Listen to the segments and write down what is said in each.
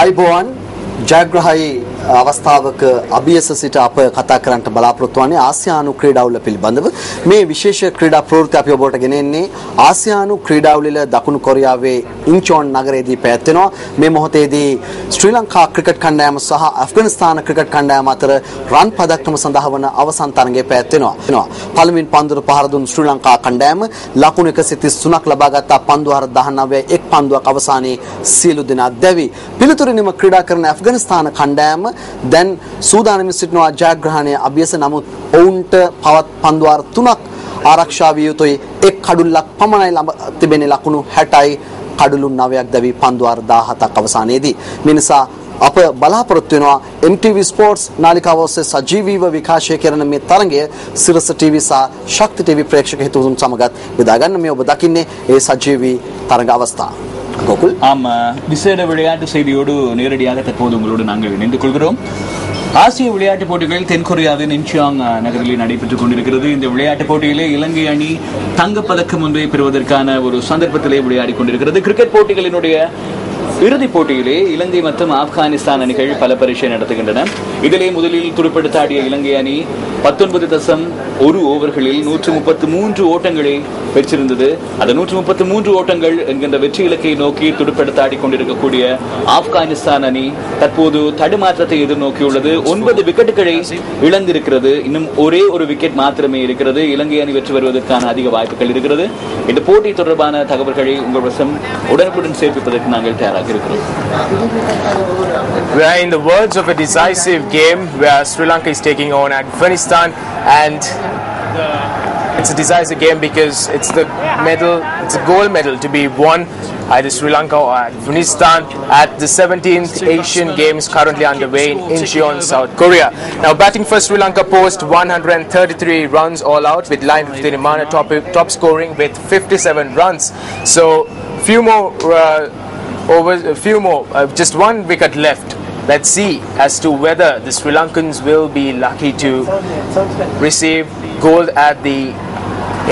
आइबोन ජයග්‍රහයි අවස්ථාවක අභියස සිට අප කතා කරන්නට බලාපොරොත්තු වන්නේ ආසියානු ක්‍රීඩාවල පිළිබඳව මේ විශේෂ ක්‍රීඩා ප්‍රවෘත්ති අපි ඔබට ගෙනෙන්නේ ආසියානු ක්‍රීඩාවල දකුණු කොරියාවේ ඉන්චොන් නගරයේදී පැවැත්වෙනවා මේ මොහොතේදී ශ්‍රී ලංකා ක්‍රිකට් කණ්ඩායම සහ ඇෆ්ගනිස්තාන ක්‍රිකට් කණ්ඩායම අතර රන් පදක්කම සඳහා වන අවසන් තරඟය පැවැත්වෙනවා පළමුවෙන් පන්දුර පහර දුන් ශ්‍රී ලංකා කණ්ඩායම ලකුණු 133ක් ලබා ගත්තා පන්දු හර 19 එක් පන්දුවක් අවසානයේ සියලු දෙනා දැවි පිළිතුරින්ම ක්‍රීඩා කරන ඇෆ්ගනිස්තාන කණ්ඩායම දැන් සූදානම් සිටිනවා ජයග්‍රහණය අභියස නමුත් ඔවුන්ට පවත් පන්දුවාර 3ක් ආරක්ෂා විය යුතුයි එක් කඩුල්ලක් පමණයි තිබෙන්නේ ලකුණු 60යි කඩුළු 9ක් දැවි පන්දුවාර 17ක් අවසානයේදී මේ නිසා අප බලාපොරොත්තු වෙනවා MTV Sports නාලිකාව ඔස්සේ සජීවීව විකාශය කරන මේ තරඟය සිරස TV සහ ශක්ති TV ප්‍රේක්ෂක හිතවතුන් සමගත් බෙදා ගන්න මේ ඔබ දකින්නේ ඒ සජීවී තරඟ අවස්ථාව கோகுல் விசேட விளையாட்டு செய்தியோடு நேரடியாக தற்போது உங்களோடு நாங்கள் இணைந்து கொள்கிறோம் ஆசிய விளையாட்டுப் போட்டிகள் தென்கொரியாவின் இன்ச்சியாங் நகரில் நடைபெற்றுக் கொண்டிருக்கிறது இந்த விளையாட்டுப் போட்டியிலே இலங்கை அணி தங்கப்பதக்கம் ஒன்றை பெறுவதற்கான ஒரு சந்தர்ப்பத்திலே விளையாடி கொண்டிருக்கிறது கிரிக்கெட் போட்டிகளினுடைய இறுதிப் போட்டியிலே இலங்கை மற்றும் ஆப்கானிஸ்தான் அணிகள் பல பரீட்சை நடத்துகின்றன இதிலே முதலில் துடுப்படுத்தாடிய இலங்கை அணி 19.1 ஓவர்களில் 133 ஓட்டங்களை பெற்றிருந்தது அந்த 133 ஓட்டங்கள் என்கின்ற வெற்றி இலக்கை நோக்கி துடுப்படுத்தாடி கொண்டிருக்கக்கூடிய ஆப்கானிஸ்தான் அணி தற்போது தடுமாற்றத்தை எதிர்நோக்கியுள்ளது 9 விக்கெட்டுகளை இழந்திருக்கிறது இன்னும் ஒரே ஒரு விக்கெட் மாத்திரமே இருக்கிறது இலங்கை அணி வெற்றி பெறுவதற்கான அதிக வாய்ப்புகள் இருக்கிறது இந்த போட்டி தொடர்பான தகவல்களை உங்கள் வசம் உடனுக்குடன் சேர்ப்பிப்பதற்கு நாங்கள் தயாராக இருக்கிறோம். We are in the words of a decisive game where Sri Lanka is taking on Afghanistan and it's a decisive game because it's a gold medal to be won either Sri Lanka or Afghanistan at the 17th Asian Games currently underway in Incheon, South Korea. Now batting for Sri Lanka post 133 runs all out with Line Tinimana top scoring with 57 runs. So just one wicket left. Let's see as to whether the Sri Lankans will be lucky to receive gold at the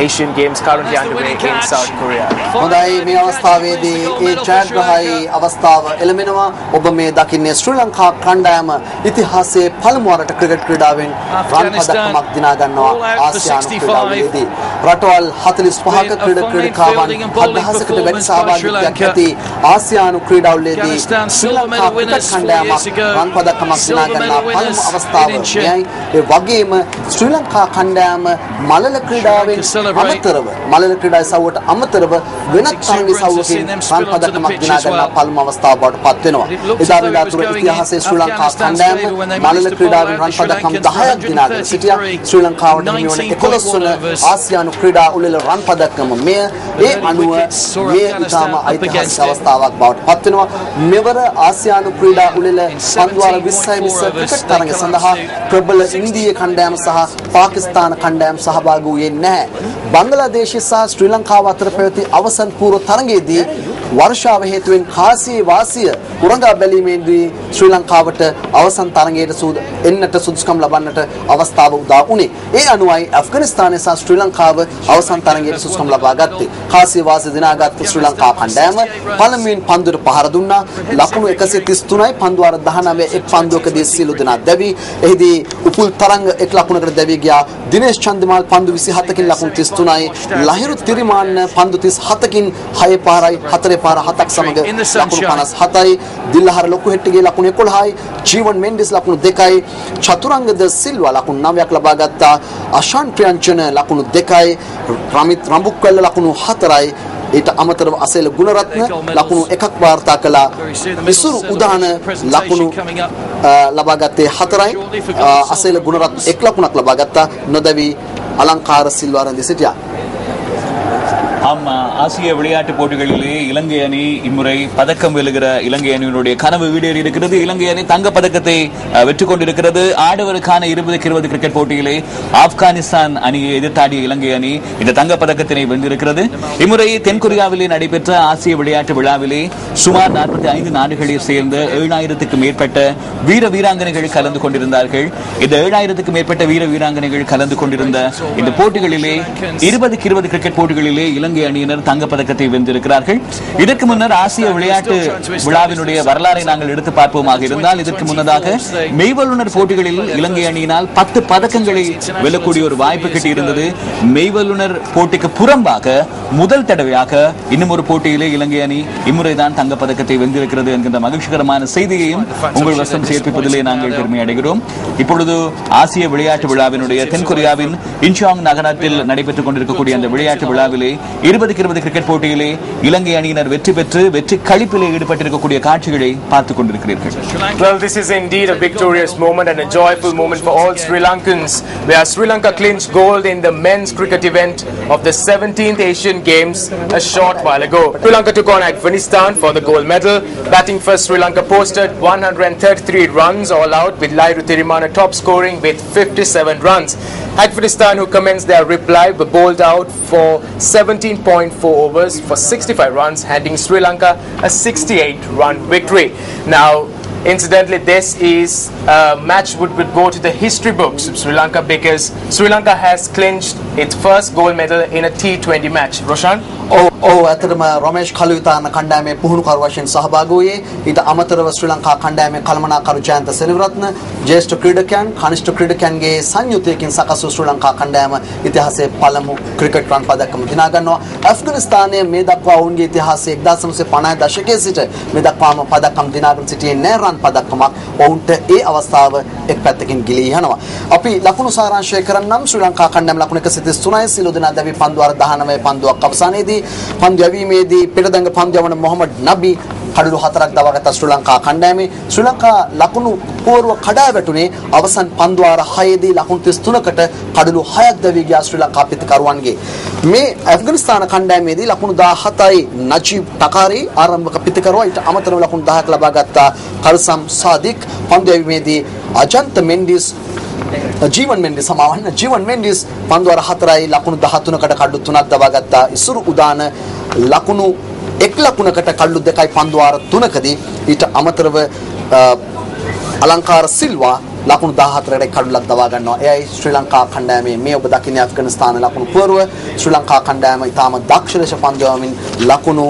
Asian Games currently underway in South Korea. හොඳයි මේ අවස්ථාවේදී ඒ ජයග්‍රහයි අවස්ථාව එළමෙනවා ඔබ මේ දකින්නේ ශ්‍රී ලංකා කණ්ඩායම ඉතිහාසයේ පළමු වරට ක්‍රිකට් ක්‍රීඩාවෙන් රන් පදකමක් දිනා ගන්නවා ආසියානු ක්‍රීඩාවේදී රටවල් 45ක ක්‍රීඩකාවන් 7000කට වැඩි සහභාගීත්වයක් ඇති ආසියානු ක්‍රීඩාවලදී ශ්‍රී ලංකා ක්‍රිකට් කණ්ඩායමක් රන් පදකමක් දිනා ගන්නා පළමු අවස්ථාව මෙයයි ඒ වගේම ශ්‍රී ලංකා කණ්ඩායම මලල ක්‍රීඩාවෙන් අමතරව මලල ක්‍රීඩා සවුවට අමතරව වෙනත් තරග සවුවකින් රන් පදකමක් දිනා ගන්නා පළමු අවස්ථාව බවට පත් වෙනවා. එදා වෙලා තුර ඉතිහාසයේ ශ්‍රී ලංකා කණ්ඩායම මලල ක්‍රීඩාවෙන් රන් පදකම් 10ක් දිනාගෙන සිටියා. ශ්‍රී ලංකාවට හිමි වන 11 වන ආසියානු ක්‍රීඩා උළෙල රන් පදකම මෙය ඒ අනුව මේ ඉතාම ඓතිහාසික අවස්ථාවක් බවට පත් වෙනවා. මෙවර ආසියානු ක්‍රීඩා උළෙල පන්දුවාර 20 ක්‍රිකට් තරග සඳහා ප්‍රබල ඉන්දීය කණ්ඩායම සහ පාකිස්තාන කණ්ඩායම සහභාගී වූයේ නැහැ. බංගලාදේශය සහ ශ්‍රී ලංකාව අතර පැවති අවසන් පූර්ව තරගයේදී වර්ෂාව හේතුවෙන් කාසියේ වාසිය උරඟා බැලීමේදී ශ්‍රී ලංකාවට අවසන් තරගයට එන්නට සුදුසුකම් ලබන්නට අවස්ථාව උදා වුණේ. ඒ අනුවයි ඇෆ්ගනිස්තානය සහ ශ්‍රී ලංකාව අවසන් තරගයට සුදුසුකම් ලබා ගත්තේ. කාසියේ වාසිය දිනාගත් ශ්‍රී ලංකා කණ්ඩායම පළමුවෙන් පන්දුවට පහර දුන්නා. ලකුණු 133යි පන්දුවාර 19 එක් පන්දුවකදී සියලු දෙනා දැවි. එහිදී උපුල් තරංග එක් ලකුණකට දැවි ගියා. දිනේෂ් චන්දිමාල් පන්දු 27කින් ලකුණු 33යි. ලහිරු තිරිමාන්න පන්දු 37කින් 6 පාරයි 4 පාර 7ක් සමග ලකුණු 57යි. දිල්හර ලොකුහෙට්ටිගේ ලකුණු 11යි. ජීවන් මෙන්ඩිස් ලකුණු 2යි. චතුරංගද සිල්වා ලකුණු 9ක් ලබා ගත්තා. අෂාන් ප්‍රියංචන ලකුණු 2යි. රමිත් රම්බුක්වැල්ල ලකුණු 4යි. ඊට අමතරව අසේල ගුණරත්න ලකුණු 1ක් වාර්තා කළා. මිසුරු උදාන ලකුණු ලබා ගත්තේ 4යි. අසේල ගුණරත්න 1 ලකුණක් ලබා ගත්තා. නොදැවි அலங்கார சில்வாரந்தி சிட்டியா ஆசிய விளையாட்டுப் போட்டிகளிலே இலங்கை அணி இம்முறை பதக்கம் வெல்லுகிற இலங்கை அணியினுடைய கனவு வீடேறி இருக்கிறது. இலங்கை அணி தங்க பதக்கத்தை வெற்றி கொண்டிருக்கிறது. ஆடவருக்கான 20-20 கிரிக்கெட் போட்டியிலே ஆப்கானிஸ்தான் அணியை எதிர்த்தாடிய இலங்கை அணி இந்த தங்க பதக்கத்தினை வென்றிருக்கிறது. இம்முறை தென்கொரியாவிலே நடைபெற்ற ஆசிய விளையாட்டு விழாவிலே சுமார் 45 நாடுகளை சேர்ந்த 7000க்கும் மேற்பட்ட வீர வீராங்கனைகள் கலந்து கொண்டிருந்தார்கள். இந்த 7000க்கும் மேற்பட்ட வீர வீராங்கனைகள் கலந்து கொண்டிருந்த இந்த போட்டிகளிலே 20-20 கிரிக்கெட் போட்டிகளிலே இலங்கை இலங்கை அணியினர் தங்கப்பதக்கத்தை வென்றிருக்கிறார்கள். இதற்கு முன்னர் ஆசிய விளையாட்டு விழாவினுடைய வரலாறை நாங்கள் எடுத்து பார்ப்போமாக இருந்தால், இதற்கு முன்னதாக மெய்வல்லுநர் போட்டிகளில் இலங்கை அணியினால் 10 பதக்கங்களை வெல்லக்கூடிய ஒரு வாய்ப்பு கிட்டியிருந்தது. மெய்வல்லுநர் போட்டிக்கு புறம்பாக முதல் தடவையாக இன்னும் ஒரு போட்டியிலே இலங்கை அணி இம்முறைதான் தங்கப்பதக்கத்தை வென்றிருக்கிறது என்கின்ற மகிழ்ச்சிகரமான செய்தியையும் உங்கள் வசம் சேர்ப்பிப்பதிலே நாங்கள் பெருமை அடைகிறோம். இப்பொழுது ஆசிய விளையாட்டு விழாவினுடைய தென்கொரியாவின் இன்சாங் நகரத்தில் நடைபெற்றுக் கொண்டிருக்கக்கூடிய அந்த விளையாட்டு விழாவிலே 20-20 கிரிக்கெட் போட்டியிலே இலங்கை அணியினர் வெற்றி பெற்று வெற்றி களிப்பிலே ஈடுபட்டிருக்கக்கூடிய காட்சிகளை பார்த்துக் கொண்டிருக்கிறீர்கள். Well, this is indeed a victorious moment and a joyful moment for all Sri Lankans, where Sri Lanka clinched gold in the men's cricket event of the 17th Asian Games a short while ago. Sri Lanka took on Afghanistan for the gold medal. Batting first, Sri Lanka posted 133 runs all out, with Lairu Thirimana top scoring with 57 runs. Afghanistan, who commenced their reply, were bowled out for 17.4 overs for 65 runs, handing Sri Lanka a 68-run victory. Now, incidentally, this is a match would go to the history books of Sri Lanka, because Sri Lanka has clinched its first gold medal in a T20 match. Roshan? ඇතරම රමේෂ් කළුවිතාන කණ්ඩායමේ පුහුණුකරු වශයෙන් සහභාගී වූයේ. ඊට අමතරව ශ්‍රී ලංකා කණ්ඩායමේ කළමනාකරු ජයන්ත සෙනවිරත්න, ජ්‍යෙෂ්ඨ ක්‍රීඩකයන්, කනිෂ්ඨ ක්‍රීඩකයන්ගේ සංයුතියකින් සකස් වූ ශ්‍රී ලංකා කණ්ඩායම ඉතිහාසයේ පළමු ක්‍රිකට් රන් පදක්කම දිනා ගන්නවා. ඇෆ්ගනිස්තානයේ මේ දක්වා ඔවුන්ගේ ඉතිහාසයේ 1950 දශකයේ සිට මේ දක්වාම පදක්කම් දිනාගෙන සිටියේ නැහැ රන් පදක්කමක්. ඔවුන්ට ඒ අවස්ථාව එක් පැත්තකින් ගිලී යනවා. අපි ලකුණු සාරාංශය කරන්නම්. ශ්‍රී ලංකා කණ්ඩායම ලකුණු 133යි සියලු දෙනා දැවි පන්දුවාර 19 පන්දුවක් අවසානයේදී පන්දු යැවීමේදී පිටදඟ පන්දු යවන මොහමඩ් නබි කඩලු 4ක් දවාගත්ත ශ්‍රී ලංකා කණ්ඩායමේ. ශ්‍රී ලංකා ලකුණු පුවරුව කඩා වැටුනේ අවසන් පන්දුවාර 6දී ලකුණු 33කට කඩලු 6ක් දැවී ගියා ශ්‍රී ලංකා පිටිකරුවන්ගේ. මේ ඇෆ්ගනිස්තාන කණ්ඩායමේදී ලකුණු 17යි නජීබ් ටකාරි ආරම්භක පිටිකරුවා. ඊට අමතරව ලකුණු 10ක් ලබා ගත්ත කල්සම් සාදික් පන්දු යැවීමේදී අජන්ත මෙන්ඩිස් ජීවන් මෙන්ඩිස් පන්දුවාර 4යි ලකුණු 13කට කඩලු 3ක් දවා ගත්තා. ඉසුරු උදාන ලකුණු 1 ලකුණකට කඩලු 2යි පන්දුවාර 3කදී. ඊට අමතරව අලංකාර සිල්වා ලකුණු 14කට කඩලක් දවා ගන්නවා. එයයි ශ්‍රී ලංකා කණ්ඩායමේ මේ ඔබ දකින්නේ ඇෆ්ගනිස්තාන ලකුණු පුවරුව. ශ්‍රී ලංකා කණ්ඩායම ඉතාම දක්ෂ ලෙස පන්දු යවමින් ලකුණු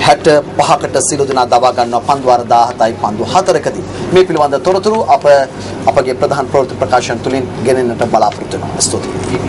65කට සියලු දෙනා දවා ගන්නවා පන්දුවාර 17යි පන්දු 4කදී. මේ පිළිබඳ තොරතුරු අපගේ ප්‍රධාන ප්‍රවෘත්ති ප්‍රකාශන තුලින් ගෙනෙන්නට බලාපොරොත්තු වෙනවා. ස්තුතියි.